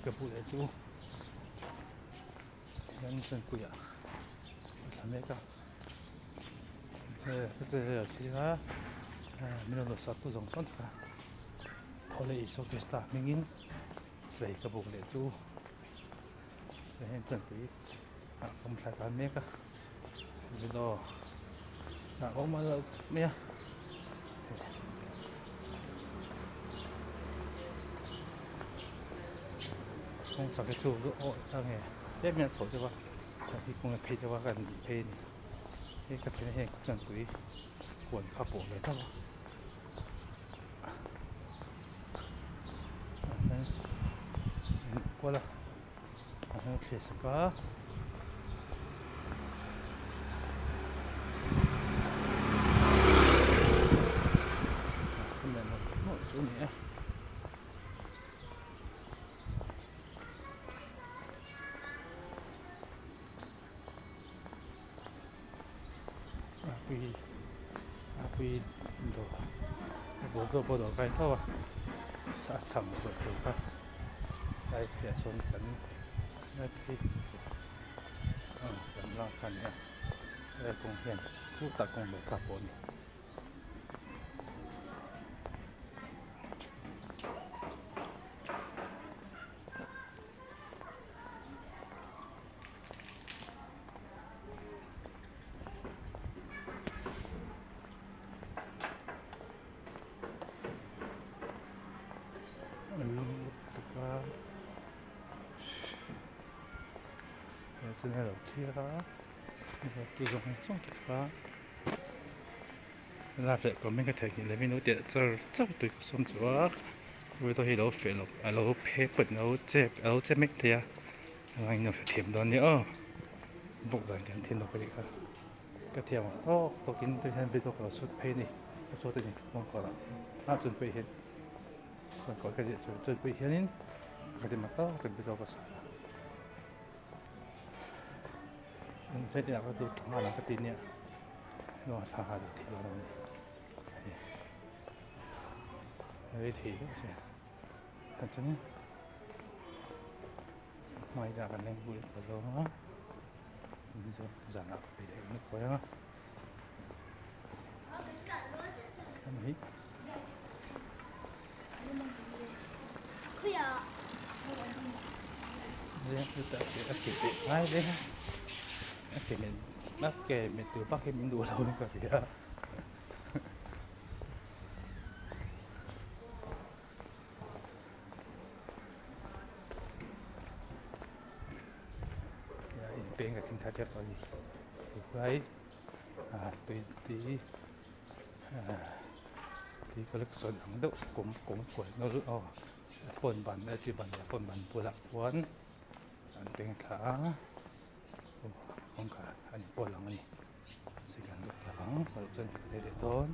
cái vụ đấy chú nhân dân quỷ à làm mấy cái giờ khi đó mình nó sắp tu giống con cả thôi lấy số cái start mình in vậy cái vụ đấy chú nhân dân quỷ không phải làm mấy cái bây giờ có mà là mấy không sao cái số rồi sao nghe tiếp nhận số cho bạn thì cũng là pay cho bạn gần pay cái này hiện chân quý quần khắp bộ này thôi qua là thế có xin mời một chỗ nữa vì đồ vô cơ đồ cái thôi xã chẳng sửa được các đây để xuống cấn đây thì cấn lo cần này đây công hiện khu tập công đồ carbon这边楼梯啦，这种种的là phải có mấy cái thời kỳ lấy mình nói chuyện cho tụi sống chúa với tôi thì đâu phải là lâu phê bẩn lâu chết mấy thế anh nó phải thêm đó nữa buộc rồi thêm thêm được cái thêm tôi kiến tôi hiện bây giờ có suất phê này số tiền không có là chuẩn bị hiện còn có cái gì chuẩn bị hiện cái gì mà to chuẩn bị đâu có sao sẽ đi cái đồ thùng hàng cái tin nhỉ nó thà hà thì nó đây thì nó sẽ thật chứ ngoài ra cái này vui của nó bây giờ giảm lại để nó có nhá mấy đây chúng ta sẽ kể hai đấy kể mình bác kể mình từ bắc hay mình đùa đâu nữa cả kìa bên cái kinh thái đẹp rồi thì đấy tí cái lực sơn ấn độ cũng của nó phồn bản đây chỉ bản phồn vừa lạc vốn tiếng khá không cả anh bỏ lòng này sẽ cần được lắng và chân để tốt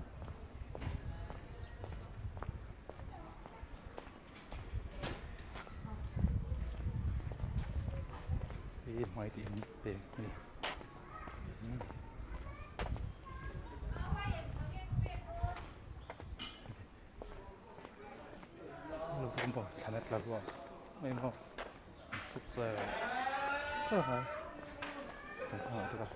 thì ngoài tiền tiền này lúc không bỏ khả năng là bỏ mấy mong phục giờ rất là hay không hỏi được à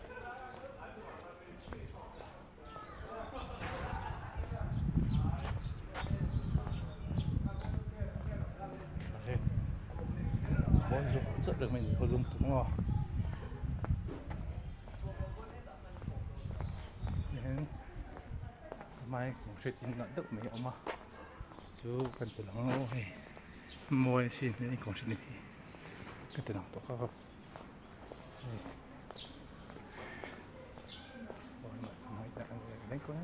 mỗi dụng rất được mình hồi lung tung rồi nên mai cũng sẽ tin nhận được mấy ông mà chú cần từ lắng lâu hay mua xin nên cũng sẽ đi cái từ nào tốt không nói đã đánh quá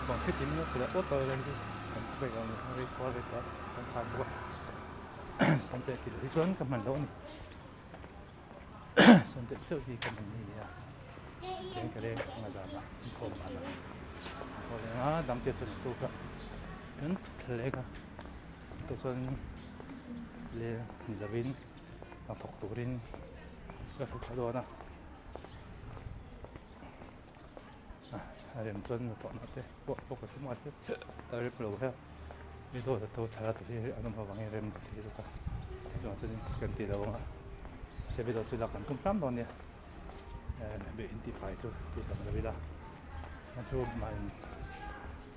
còn cái tiếng nó sẽ tốt lên đi còn bây giờ mình hơi qua đây đó không phải quá xong rồi thì lấy xuống cầm mình đó này xong rồi trước gì cầm mình gì à Then cái đây là giảm lại không mà là còn nó đóng tiền tu cả vẫn lấy cả tôi xin lấy là vin làm thọc turin cái số thái độ nào Hãy subscribe cho kênh Ghiền Mì Gõ để không bỏ lỡ những video hấp dẫn Video là tôi thấy là tôi anh em vào nghe thì được rồi cho nên cần tiền đâu sẽ video tôi làm cũng lắm rồi nè bị identify thôi thì làm được video anh chú mình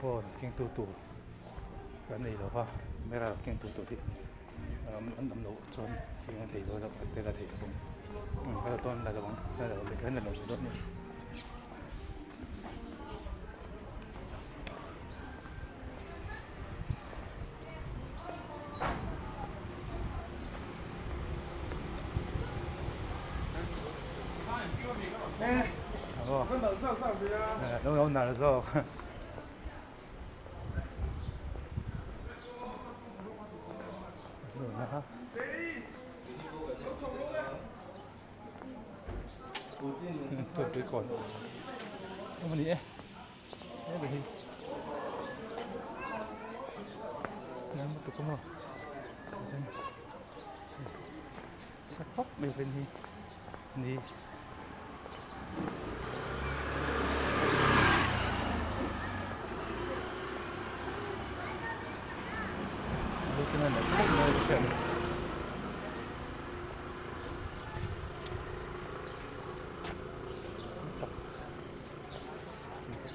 po kênh tu cái này đâu ha mấy là kênh tu thì anh làm lâu cho thì anh thấy rồi là cái là thấy cũng cái là tôi là bằng cái là cái là lâu rồi nè 너무 날아서 tôi còn không đi đấy bởi vì nên một tụi không sắc khóc bên bên đi cho nên là không nơi chuyện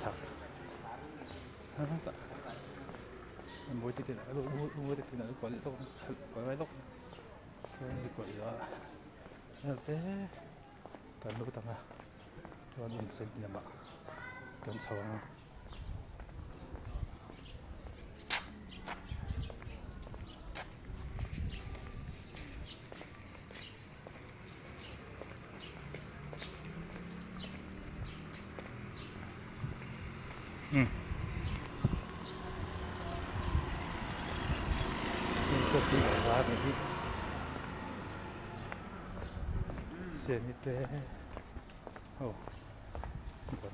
thật mỗi tí nữa mỗi tí nữa có lẽ không có mấy lúc đi quậy rồi thế cần lúc tăng à cho mình xem nhà bạn cần sau Chút đi ra này đi xe như thế ồ được rồi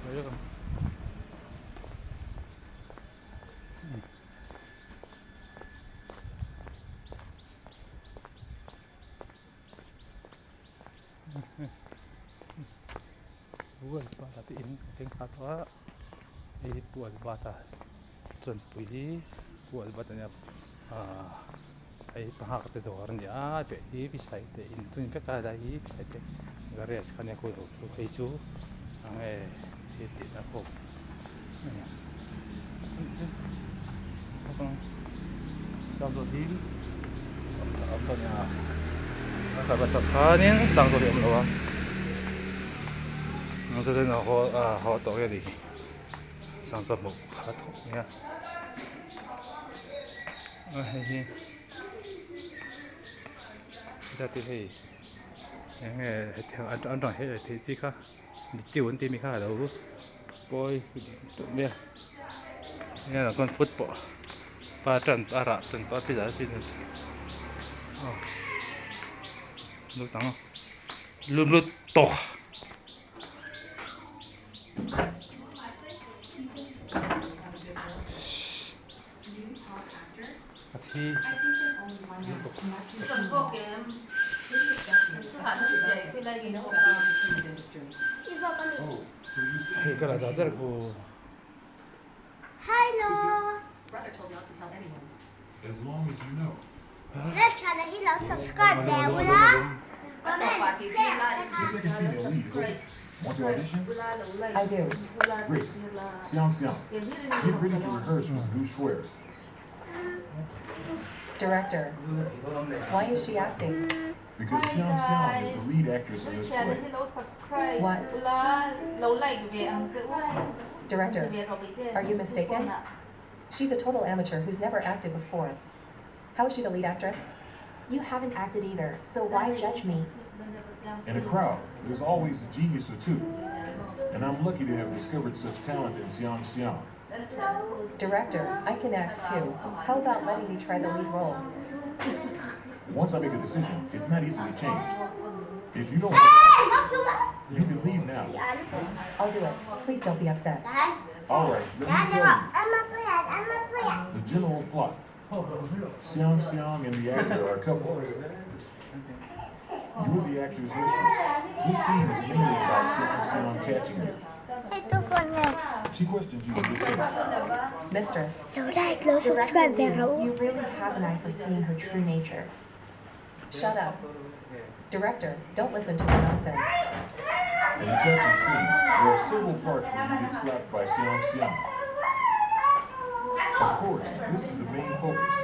thấy không buồn quá là tin tiếng hát quá đi buồn quá ta chuẩn bị buồn quá ta nhập ai pahak te doran ya pe hi bisai te in tun pe ka da hi bisai te gares khane ko so hei chu ange hi ti na ko sang do din to nya ka ba sap sanin sang do dem lo wa nó cho nên là họ tổ cái gì sang sập một khá tốt nha ra thì hay theo anh nói hết thì chỉ khác chịu vấn đề mình khác đâu coi nè nghe là con football ba trận ba rạp trận ba bây giờ thì lúc tăng luôn luôn to thì cái là giá rất của Hello. Brother told me not to tell anyone. As long as you know. Let's try to hit us subscribe there, will ya? Just like a female lead is open. Want to audition? I do. Great. Xiang Xiang, get ready to rehearse with Gu Shuer. Director, why is she acting? Because Xiang Xiang is the lead actress in this play. What? Director, are you mistaken? She's a total amateur who's never acted before. How is she the lead actress? You haven't acted either, so why judge me? In a crowd, there's always a genius or two. And I'm lucky to have discovered such talent in Xiang Xiang. Director, I can act too. How about letting me try the lead role? Once I make a decision, it's not easily changed. If you don't, you can leave now. I'll do it. Please don't be upset. All right, let me tell you. The general plot. Xiang Xiang and the actor are a couple. You're the actor's mistress. This scene is mainly about Xiang Xiang catching you. She questions you for this scene. Mistress, เราได้เรา subscribe Director แล้ว Wu, you really have an eye for seeing her true nature. shut up. Director, don't listen to her nonsense. In the catching scene, there are several parts where you get slapped by Xiang Xiang. Of course, this is the main focus.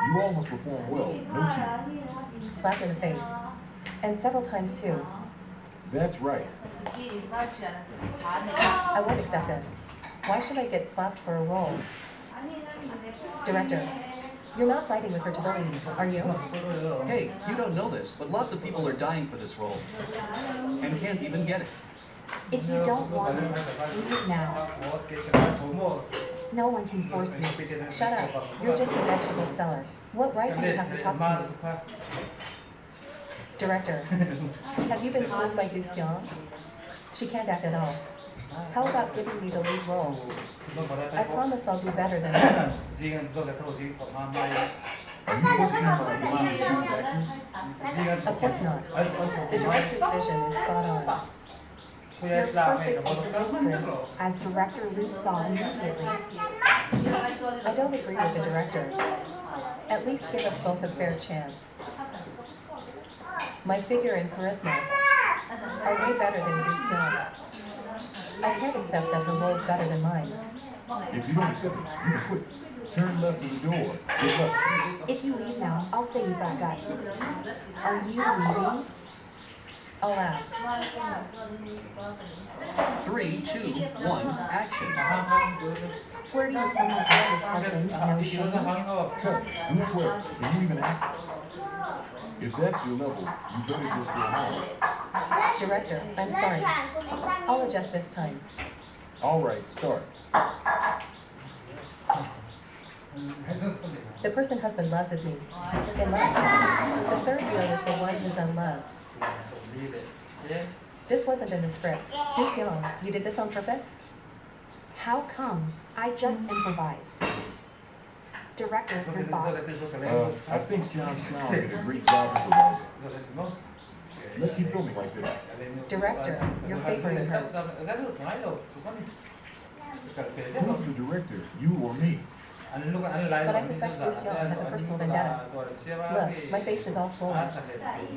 You all must perform well, no cheating. Slapped in the face. And several times too. That's right. I won't accept this. Why should I get slapped for a role? Director, you're not siding with her to bully me, are you? Hey, you don't know this, but lots of people are dying for this role. And can't even get it. If you don't want it, leave now. No one can force you. Shut up. You're just a vegetable seller. What right do you have to talk to me? Director, have you been fooled by Yu Xiang? She can't act at all. How about giving me the lead role? I promise I'll do better than her. Are you questioning my ability to choose actors? Of course not. The director's vision is spot on. You're perfect as the mistress, as Director Lu saw immediately. I don't agree with the director. At least give us both a fair chance. My figure and charisma are way better than Yu Xiang's. I can't accept that her role is better than mine. If you don't accept it, you can quit. Turn left to the door. Good luck. If you leave now, I'll say you've got guts. Are you leaving? I'll act. 3, 2, 1, action. Flirting with someone else's husband, no shame. Cut. Do swear. Can you even act? If that's your level, you better just go home. Director, I'm sorry. I'll adjust this time. All right, start. The person husband loves is me. In love. The third wheel is the one who's unloved. This wasn't in the script. Yu Xiang, you did this on purpose? How come? I just improvised. Director, your thoughts? I think Xiang Xiang did a great job improvising. Let's keep filming like this. Director, you're favoring her. Who's the director, you or me? But I suspect Yu Xiang has a personal vendetta. Look, my face is all swollen.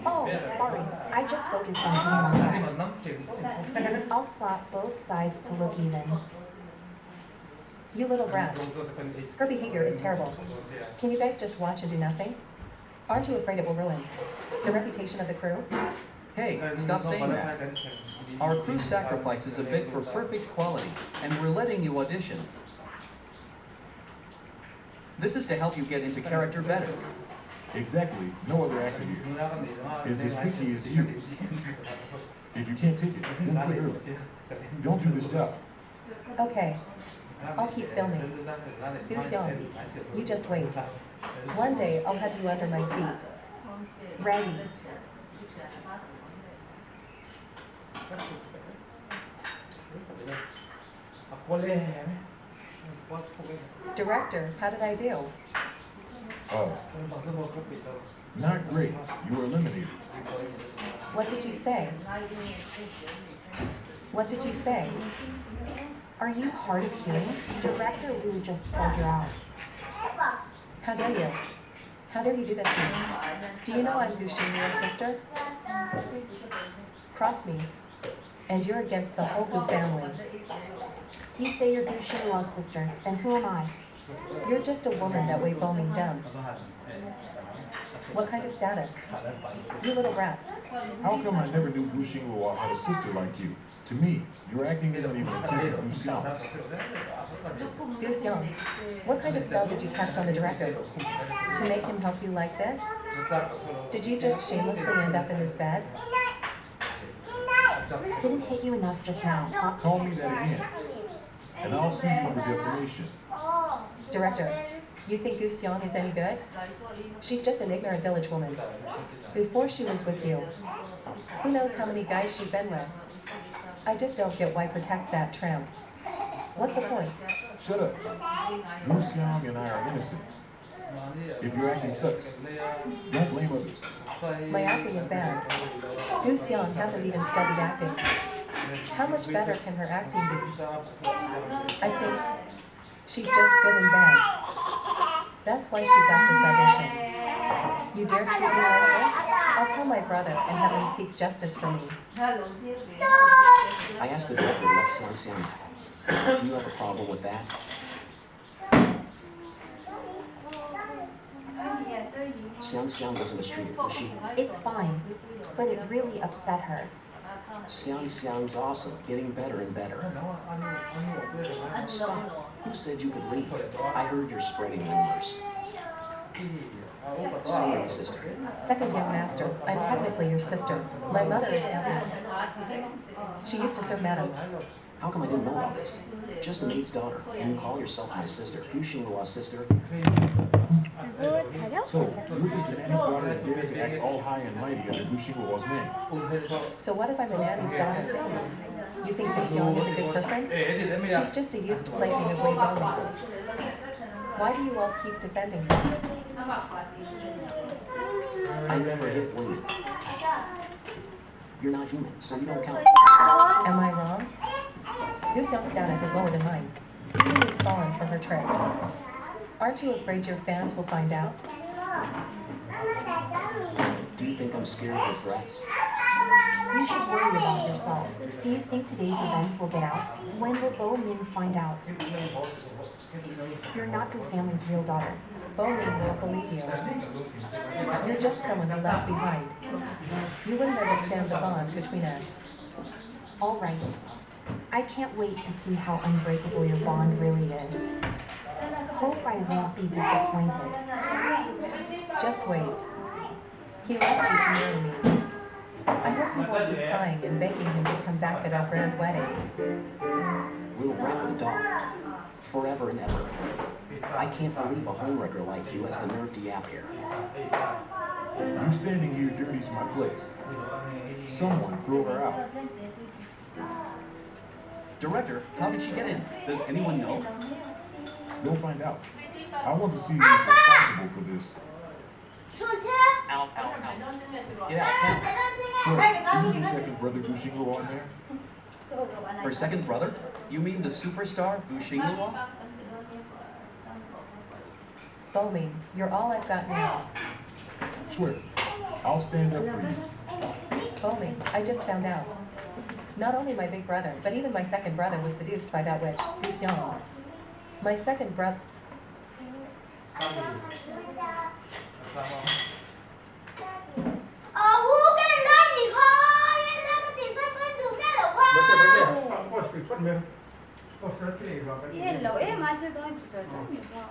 Oh, sorry. I just focused on doing myself. I'll slap both sides to look even. You little brat. Her behavior is terrible. Can you guys just watch and do nothing? Aren't you afraid it will ruin the reputation of the crew? Hey, stop saying that. Our crew sacrifices a bit for perfect quality, and we're letting you audition. This is to help you get into character better. Exactly. No other actor here is as picky as you. If you can't take it, then quit early. Don't do this job. Okay. I'll keep filming. Yu Xiang, you just wait. One day I'll have you under my feet. Ready. Director, how did I do? Oh, not great. You were eliminated. What did you say? What did you say? Are you hard of hearing? Director Wu just said you're out. How dare you? How dare you do this to me? Do you know I'm Gu Xinruo's sister? Cross me, and you're against the whole Gu family. You say you're Gu Xinruo's sister, and who am I? You're just a woman that Wei Boming dumped. What kind of status? You little brat. How come I never knew Gu Xingluo had a sister like you? To me, your acting isn't even a tenth of Gu Xiang's. Gu Xiang, what kind of spell did you cast on the director? To make him help you like this? Did you just shamelessly end up in his bed? Didn't hit you enough just now, huh? Call me that again. and I'll sue you for defamation. Director, you think Gu Xiong is any good? She's just an ignorant village woman. Before she was with you, who knows how many guys she's been with? I just don't get why protect that tramp. What's the point? Shut up. Gu Xiong and I are innocent. If your acting sucks, don't blame others. My acting is bad. Gu Xiong hasn't even studied acting. How much better can her acting be? I think she's just good in bed. That's why she got this audition. You dare treat me like this? I'll tell my brother and have him seek justice for me. I asked the director to let Xiang Xiang act. Do you have a problem with that? Xiang Xiang wasn't mistreated, was she? It's fine, but it really upset her. Xiang Xiang's awesome, getting better and better. Stop. Who said you could leave? I heard you're spreading rumors. Say it, sister. Second young master, I'm technically your sister. My mother is Emma. She used to serve madam. How come I didn't know about this? Just a maid's daughter, and you call yourself my sister. You Xinglua's sister. So, you're just a nanny's daughter and dare to act all high and mighty under Gu Xingluo's name. So what if I'm a nanny's daughter? You think Gu Xiong is a good person? She's just a used plaything of Wei Bowling's. Why do you all keep defending her? I never hit women. You're not human, so you don't count. Am I wrong? Gu Xiong's status is lower than mine. Even you've fallen for her tricks. Aren't you afraid your fans will find out? Do you think I'm scared of her threats? You should worry about yourself. Do you think today's events will get out? When will Bo Min find out? You're not your family's real daughter. Bo Min won't believe you. You're just someone who left behind. You wouldn't understand the bond between us. All right. I can't wait to see how unbreakable your bond really is. Hope I won't be disappointed. Just wait. He left you to marry me. I hope you won't be crying and begging him to come back at our grand wedding. We'll ride with a dog. Forever and ever. I can't believe a homewrecker like you has the nerve to yap here. You standing here dirties my place. Someone throw her out. Director, how did she get in? Does anyone know? They'll find out. I want to see who's responsible for this. Out, out, out. Get out, now. Sure, isn't your second brother Gu Xingluo on there? Her second brother? You mean the superstar, Gu Xinglua? Bo Min, you're all I've got now. Swear, I'll stand up for you. Bo Min, I just found out. Not only my big brother, but even my second brother was seduced by that witch, Gu Xiong. My second brother... Hello, em ai sẽ nói trời trời nhiều quá.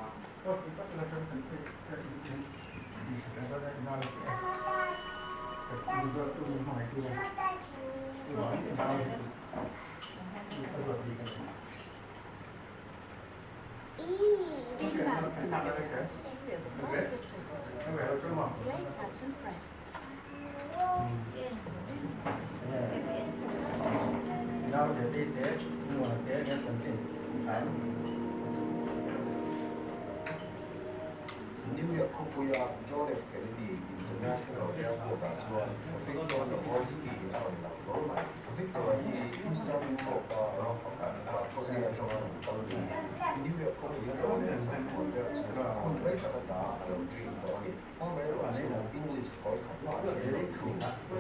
New York Kupuya John F. Kennedy International Airport at Juan, Victor Dvorsky on Roma, Victor Eastern Ropakan, Kosia John Kalbi, New York Kupuya John F. Converts, Convert Kata, and Dream Tony, American English Koi Kapa,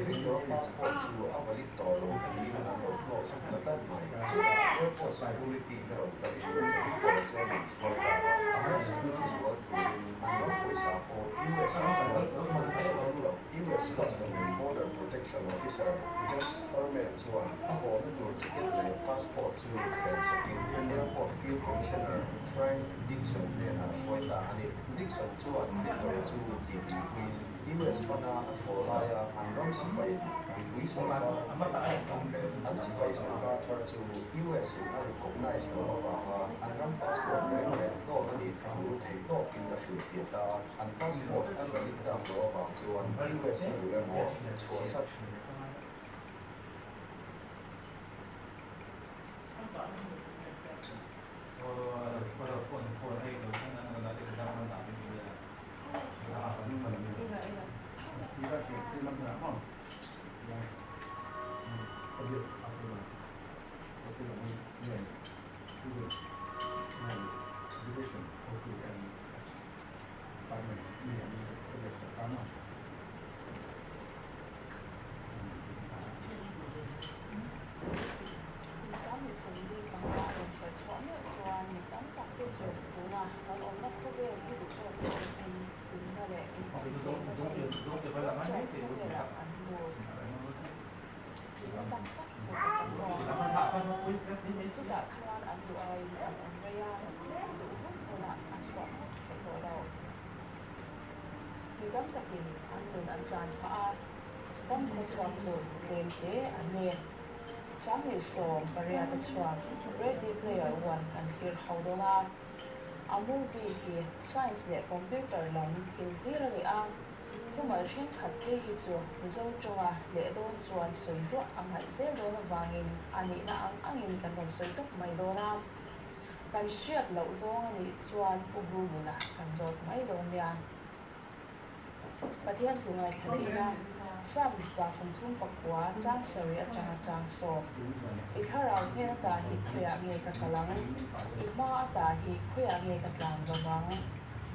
Victor Passport to Avalito, Being and Notes, Natanmai, to Airport Security, Victor John Schroeder, Security Sword, U.S. Customs and Border Protection Officer Judge Thurman Chuan, ako ticket na passport to Fence Airport Field Commissioner Frank Dixon and Shweta Hanif Dixon Chuan Victor to Queen US pana at Holaya and Ram Sipai, Bigui Sorka, and Sipai Sorka to US in a recognized of and Ram passport regular no money to take top in the Shufita and passport and the Linda Prova to an US UMO to Some is only Bangladesh, but one is one with them that is your Puna, and on the cover of the top in Hunare in containers and cover and more. So that's one and do I and on Raya, the Huna as one out. With them taking and and San Pa, them was what so claim day and near. Some is so Maria the Swag, Ready Player One and here how do a movie here, science the computer lam till here the who machine cut play it so result joa le don swan so do ang hai zel don wangin ani na ang angin kan don so to mai dona kan shiat lo zong ani swan pubu bula kan zot mai don ya pathian thu ngai thaleina sam sa sam thum pakwa chang sari atanga chang so itharau he ta hi khoya nge ka kalang ima ta hi khoya nge ka tlang bawang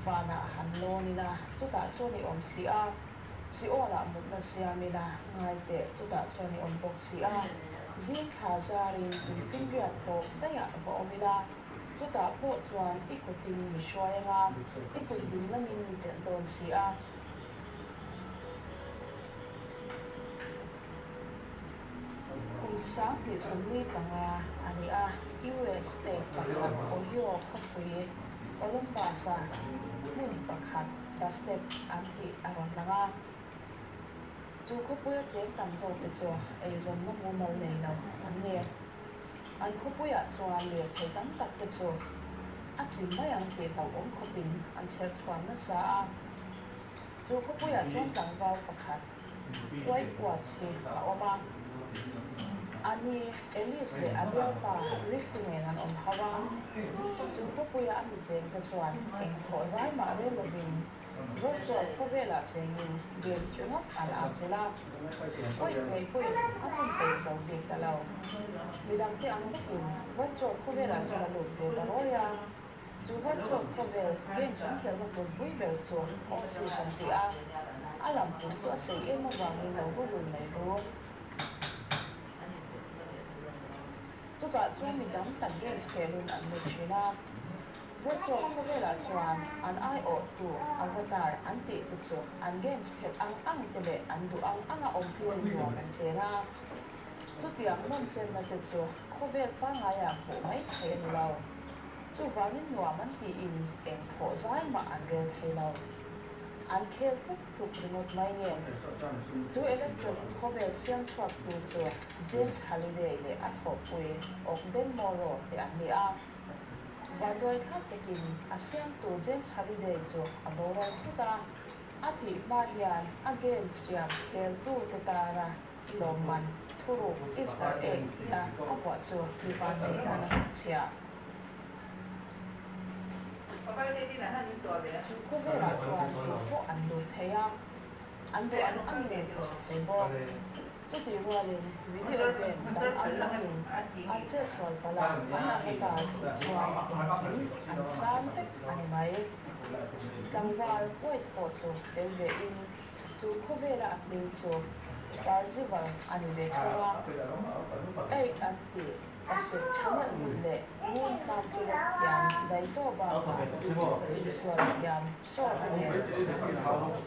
vana hanlo ni la chuta choni om si a si ola mut na siamila ngai te chuta choni om bok si a zin khazarin bi fingria to daya va omila chuta po chuan ikutin mi shoyanga ikutin lamin mi chen don si a sang thì sống đi bằng ani US state pakhat Ohio khopui Columbus mun pakhat da state anti aron langa chu khopui cheng tam zo pe chu ei zom na mu mal nei lo anne an khopui a chuan lir thei tam tak te chu a chim mai ang te lo om khopin an cher chuan na sa a chu khopui a chuan tangwal pakhat white watch he a oma ani Elise le abiapa rifting an om hawang chu khopuya ami cheng ta chuan eng tho zai ma re lovin virtual khovela chengin game stringot ala chela oi nei pui apun pe zau de talau midang te ang bukin virtual khovela chela lut ve ta roya chu virtual khovel game sang khel na pun pui bel chu o si sang ti a alam pun chu sei em wangin lo bu lun nei ro chu ta chuan mi dam tan games khelin an mi thina virtual khovela chuan an io tu avatar an ti te chu an games khel ang tele an du anga om thir nuam an chena chu tiang non chen na te chu khovel pa nga ya ko mai thei ni lo chu wangin nuam an ti in eng tho zai ma an rel thei lo an khel thuk remote mai nge chu electronic khovel sian swap tu chu James Holiday le atho pui okden moro te ani a vandoi thak tekin asian tu James Holiday chu adora thuta athi marian again siam khel tu te tara loman thuru Easter egg tia awa chu livan nei tan chia chu khovela chuan ko an lu theya an do an angin ko sa thebo chu ti rualin video game dan an lakin a che chol pala an avatar chi chuan an sam vek ani mai kangwal white pot chu tel ve in chu khovela amin chu Parzival ani ve thua ei anti ase chana le mun tam chila thiam dai to ba ba iswar thiam so ne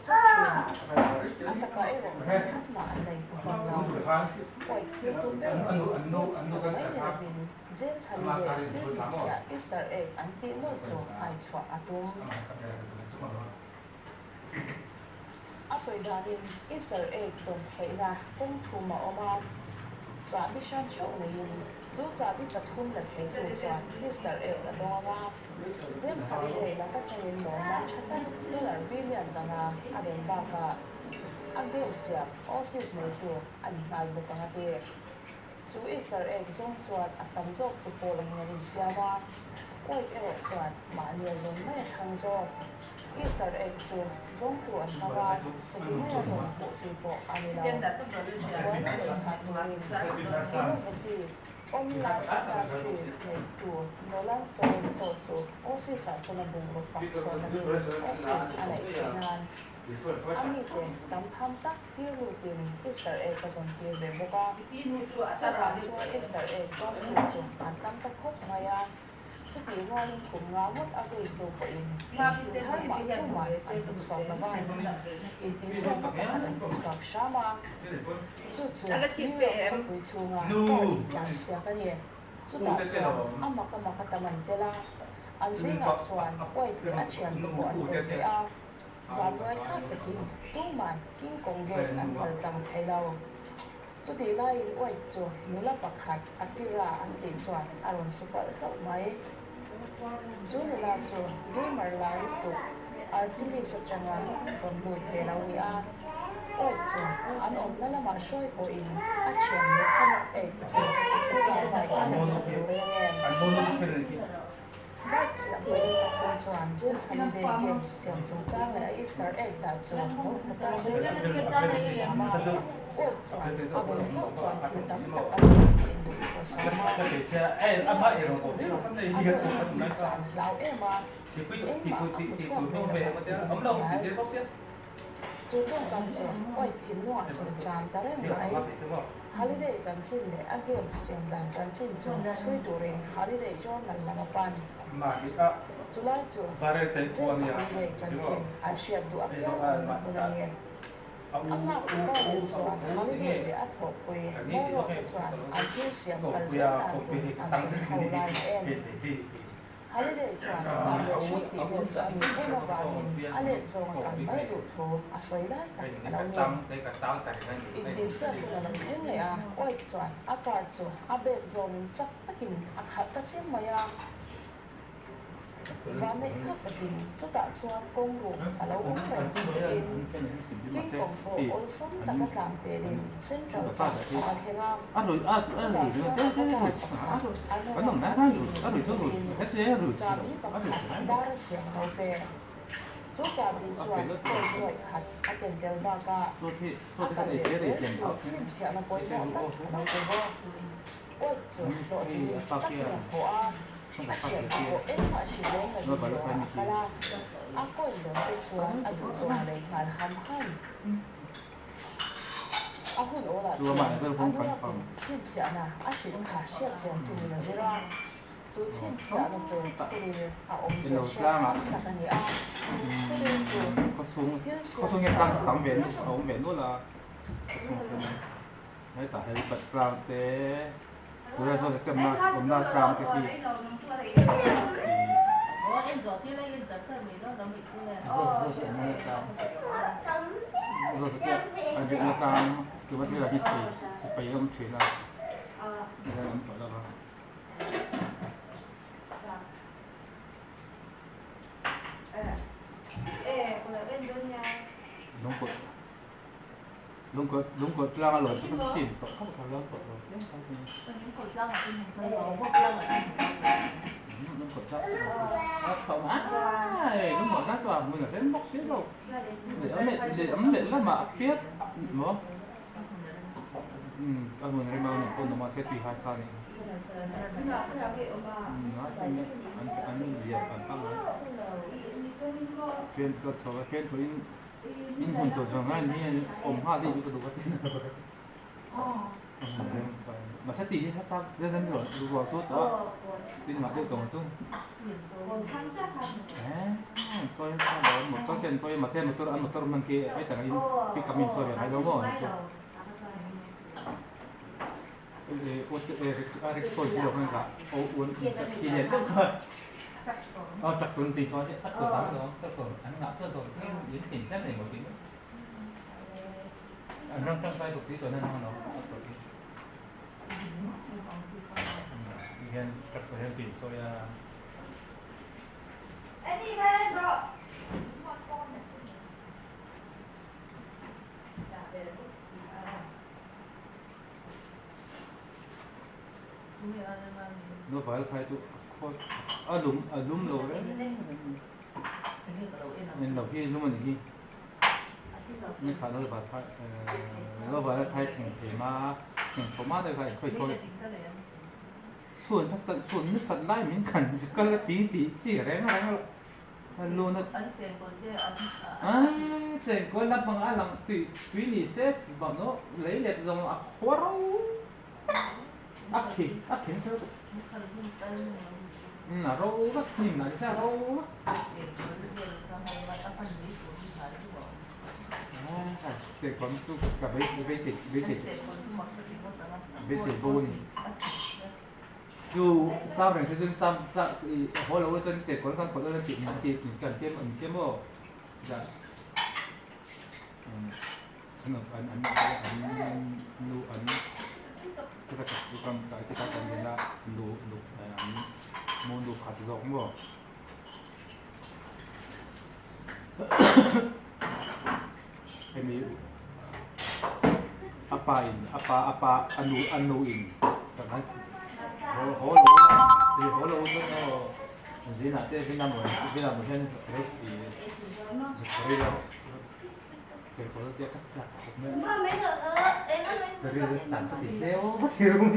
chachin ataka ero khatma anai phan la koi thil tu be chu mai ne vin James Holiday thil sia Easter egg anti mo chu ai chwa atum soi danin Easter egg dong theina kong thuma oma cha bi shan chau nein chu cha bi pathum la thei tu chuan Easter egg la donga James Holiday la ka changin lo man chata dollar billion zanga adem ba ka agem sia osis nei tu ani ngai bu ka te chu Easter egg zong chuan atam zok chu polang in siawa oi chuan ma lia zong mai thang zok Easter egg chu zong tu an tawa chati mai zong po chi po ani la wan le cha tu innovative online industries nei tu nolan soy to chu osis sa chuna bung ro fak chuan ani osis anai thainan Ami te tam tham tak tir lutin Easter egg ka zon tir ve boka chu van chu Easter egg zong tu chu an tam tak khop ngaya chu ti ngon khum nga mot a ve do ko in tin thar ma tu ma an ku chwa la van in ti sa ka kha an ku chwa shama chu chu ni ko ku chu nga ko yan sia ka ni chu ta chu amma ka ma ka taman tela an zinga chuan oi pi a chian tu po an te ve a Van roi thác ta kin tu man kin kong ve an pal tang thai lo chu ti lai oi chu nula pakhat apira an ti chuan aron super top mai chu nula chu gamer lai tu artimi sa changa von lut ve lo ni a oi chu an om na lama shoi ko in a chian le khanak e chu apira bai sen sa du re ngen Bike siang pwede patong chuan James Holiday Games siang chung chang le Easter egg ta chuan no pata se ki sama o chuan abon no chuan thil tam tak a in du ko sama ama e ro ko chuan lao ema emma a ku chuan ve la chu chung kan chuan oi thin nuwa chung cham ta reng mai Holiday chan chin le a games siang dan chan chin chuan chui turin Holiday journal lama pan July chu James Holiday chan chin an shiat du a piang an hunanien Amma ku ba le chuan Holiday le a thok pui mo ro te chuan an thil siam kal zia tan tu an sin ho lai en Holiday chuan ta le shi ti vel chuan ni ema wangin a le zong kan mai du thu a soi lai tak alo ni in ti sa ku na theng le a oi chuan a kar chu a bek zong chak takin a khat ta chem maya và mấy khác tập hình cho tạ chuan công ruộng ở lâu ống lần chỉ in kinh công bộ ôn sống tại các làm bề đình Central Park ở Thiên An cho tạ chuan các cái anh nói anh thì cha bí bậc hạt đã ra xiềng đầu bè cho cha bí chuan coi gọi hạt ở tiền del ba ca ở cả lệ sẽ được xin xịa là bồi bỏ tắc ở đâu cũng vô ôi chuan lộ thì tắc tiền hoa Achian ako ha si Beng na video akala ako ilong te chuan adu zong le ngal hamhan ahun ola chuan anu rapin chin chia na a shin kha shia chen tu na zira chu chin chia na chu takuri a om se shia takani a chu có số nghe tăng tăng biển ở biển luôn là hay tại hay bật làm thế rồi rồi cầm na cầm na cầm cái gì em giọt đi lên giọt thôi mình nó bị rồi cái anh biết na cầmคือว่าที่เราที่สิไปยมถือนะนี่เราต่อแล้วครับคนละเล่นด้วยไงđúng cột lang ở lối cũng chìm không phải lang cột rồi những cột lang ở trên mình nó bốc lang ở trên đúng cột lang không đúng cột lang cho mình là đến bóc xíu đâu để ấm lệ là mà biết đúng không các người này bao nhiêu con mà sẽ tùy hai sao này anh gì anh tăng rồi phiên cơ sở phiên thôi in hồn tổ chức ngay ní ổn hoa đi cái đồ cái mà sẽ tỉ hết sao dân dân rồi đủ vào chút đó tin mà tiêu tổng xuống tôi sao đó một tôi tiền tôi mà xem một tôi ăn một tôi mang kia phải tặng in bị cầm in rồi hay đúng không thì cái sôi chỉ được hơn cả uống thì nhện được thôi chặt tuần thì có chứ cắt tuần tám đó cắt tuần sáng nắng cắt tuần đến tỉnh chắc này một tí anh đang trong tay tục tí rồi nên nó igen các cái hiện tiền rồi Em đi bên rồi. nó phải là phải tụ khôi ở lúm lồ đấy nên đầu khi lúc mình đi nhưng phải nó phải nó phải là phải thành số má đây phải khôi khôiส่วนถ้าส่วนนึกสัตว์ไล่เหมือนกันก็ละตีจีอะไรนะluôn nó Anh chèn còn kia anh chèn coi lắp bằng ai làm tùy tùy nhị xét bằng nó lấy liệt dòng khóa rau ác thịt sao rau rất nhìn là sao rau chèn còn tu cả bế sĩ vô nhỉ dù sao này thì dân sao hồi lâu dân chèn còn con dân chỉ cần tiêm vào dạ anh lu anh kita bukan kita akan benda lu mau lu hati zong bo ini apa anu in karena holo nó gì nè thế Việt Nam mình hiện rất thì rất là chỉ có cái cắt giảm nữa rồi giảm có thể xéo bất hiểu luôn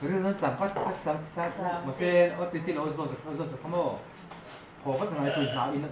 rồi nó giảm cắt giảm sát mà xe ở tiền chỉ là rồi không có có cái này tụi nào in